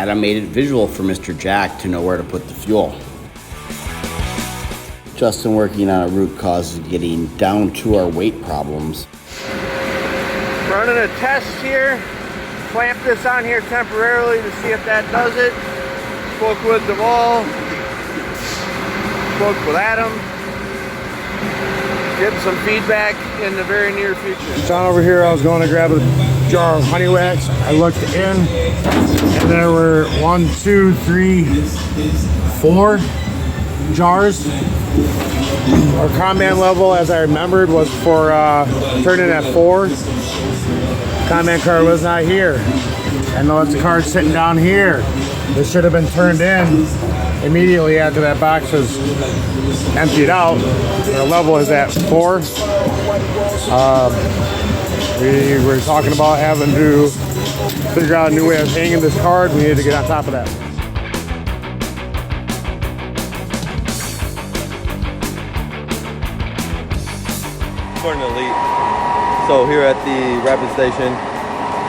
animated visual for Mr. Jack to know where to put the fuel. Justin working on a root cause of getting down to our weight problems. Running a test here. Clamp this on here temporarily to see if that does it. Spoke with Duvall. Spoke with Adam. Getting some feedback in the very near future. Down over here, I was going to grab a jar of honey wax. I looked in, and there were 1, 2, 3, 4 jars. Our command level, as I remembered, was for turning at 4. Command card was not here. And the card sitting down here. This should have been turned in immediately after that box was emptied out. Our level is at 4. We were talking about having to figure out a new way of hanging this card. We need to get on top of that. According to Elite. So here at the rapid station,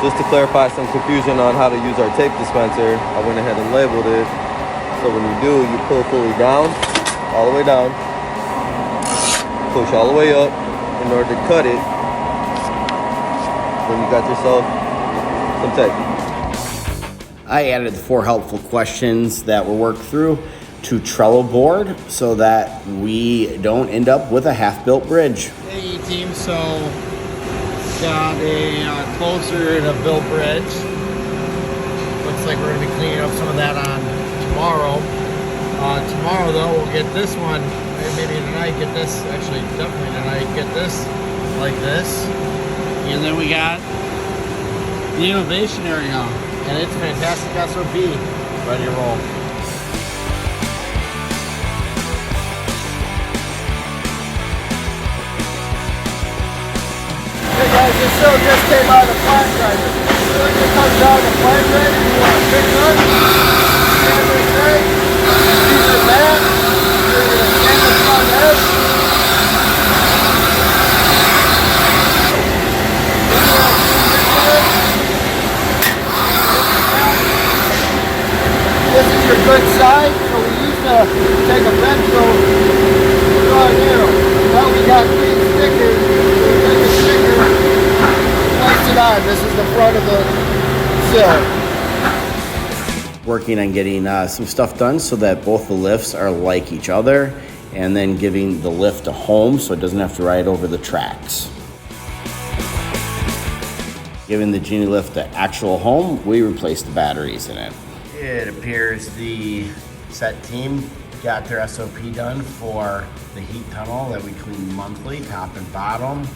just to clarify some confusion on how to use our tape dispenser, I went ahead and labeled it. So when you do, you pull fully down, all the way down, push all the way up in order to cut it. Then you got yourself some tape. I added 4 helpful questions that were worked through to Trello board so that we don't end up with a half-built bridge. Hey team, so got a closer to built bridge. Looks like we're gonna be cleaning up some of that on tomorrow. Tomorrow though, we'll get this one, maybe tonight, get this, actually definitely tonight, get this like this. And then we got the innovation area, and it's fantastic SOP, ready to roll. Hey guys, this show just came out of the plant grinder. When it comes out of the plant grinder, you want to fix it, stand it straight, use your mat, you're going to stand the front edge. This is your good side, so we used to take a pencil, draw a nail. Now we got these stickers, so we take a sticker, place it on. This is the front of the sill. Working on getting some stuff done so that both the lifts are like each other, and then giving the lift a home so it doesn't have to ride over the tracks. Giving the Genie lift the actual home, we replaced the batteries in it. It appears the set team got their SOP done for the heat tunnel that we clean monthly, top and bottom.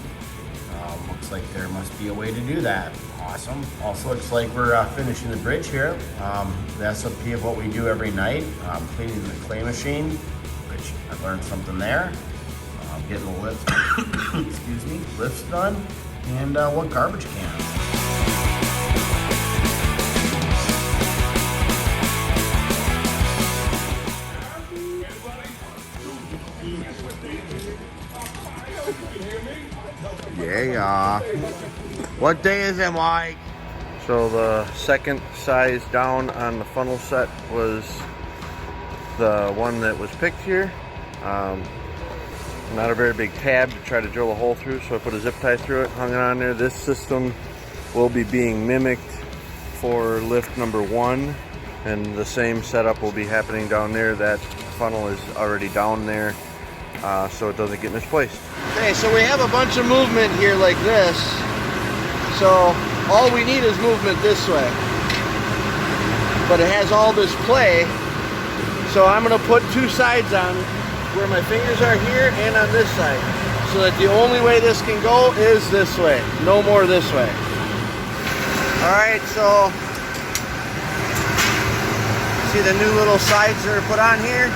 Looks like there must be a way to do that. Awesome. Also looks like we're finishing the bridge here. The SOP of what we do every night, cleaning the clay machine, which I learned something there. Getting the lifts, excuse me, lifts done, and what garbage cans. Yeah. What day is it, Mike? So the second size down on the funnel set was the one that was picked here. Not a very big tab to try to drill a hole through, so I put a zip tie through it, hung it on there. This system will be being mimicked for lift number 1, and the same setup will be happening down there. That funnel is already down there, so it doesn't get misplaced. Okay, so we have a bunch of movement here like this. So all we need is movement this way. But it has all this play. So I'm gonna put 2 sides on where my fingers are here and on this side. So that the only way this can go is this way. No more this way. All right, so see the new little sides that are put on here?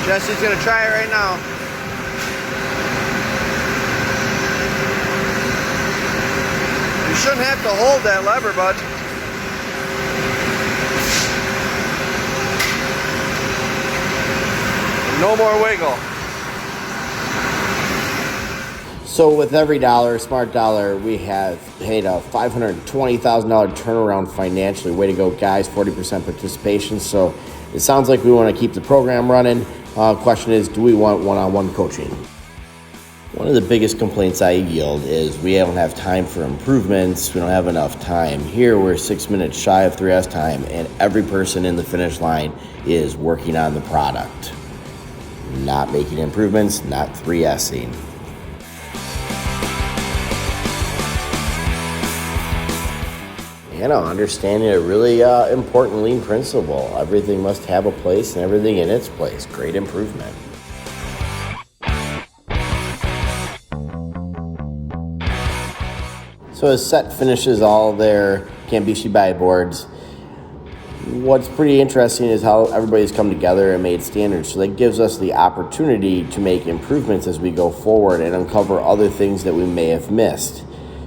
Jesse's gonna try it right now. You shouldn't have to hold that lever, bud. No more wiggle. So with every dollar, smart dollar, we have paid a $520,000 turnaround financially. Way to go, guys, 40% participation. So it sounds like we want to keep the program running. Question is, do we want one-on-one coaching? One of the biggest complaints I yield is we don't have time for improvements. We don't have enough time. Here we're 6 minutes shy of 3S time, and every person in the finish line is working on the product. Not making improvements, not 3S'ing. Understanding a really important lean principle. Everything must have a place and everything in its place. Great improvement. So as Set finishes all their Cambishi buy boards, what's pretty interesting is how everybody's come together and made standards. So that gives us the opportunity to make improvements as we go forward and uncover other things that we may have missed.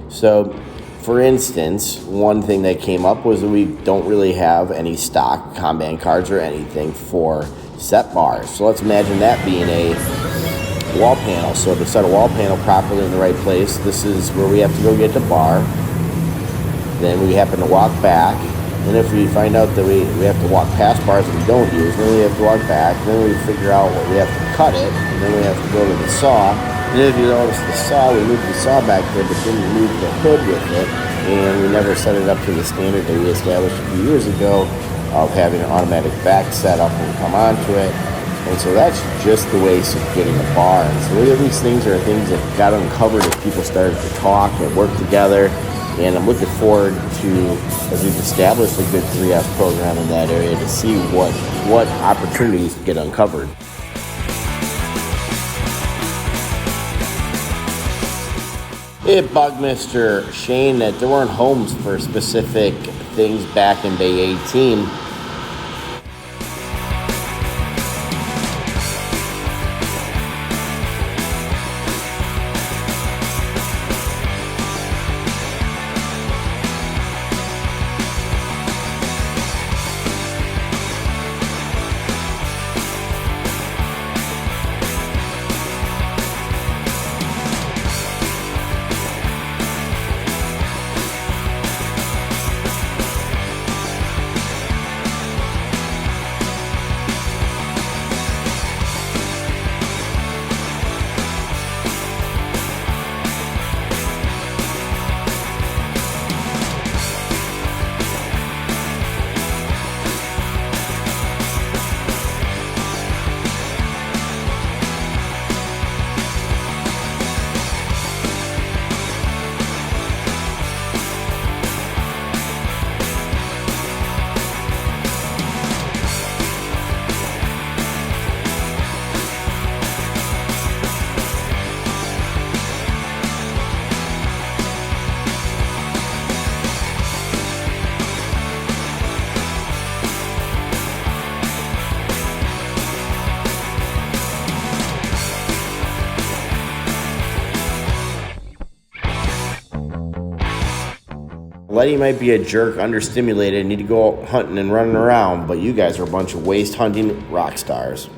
So for instance, one thing that came up was that we don't really have any stock Kanban cards or anything for set bars. So let's imagine that being a wall panel. So to set a wall panel properly in the right place, this is where we have to go get the bar. Then we happen to walk back. And if we find out that we have to walk past bars that we don't use, then we have to walk back. Then we figure out what we have to cut it. And then we have to go to the saw. And if you notice the saw, we moved the saw back there, but didn't move the hood with it. And we never set it up to the standard that we established a few years ago of having an automatic back set up and come onto it. And so that's just the ways of getting a bar. And so these things are things that got uncovered as people started to talk and work together. And I'm looking forward to, as we've established a good 3S program in that area, to see what opportunities get uncovered. It bugged Mr. Shane that there weren't homes for specific things back in Bay 18. Letty might be a jerk, understimulated, need to go hunting and running around, but you guys are a bunch of waste hunting rock stars.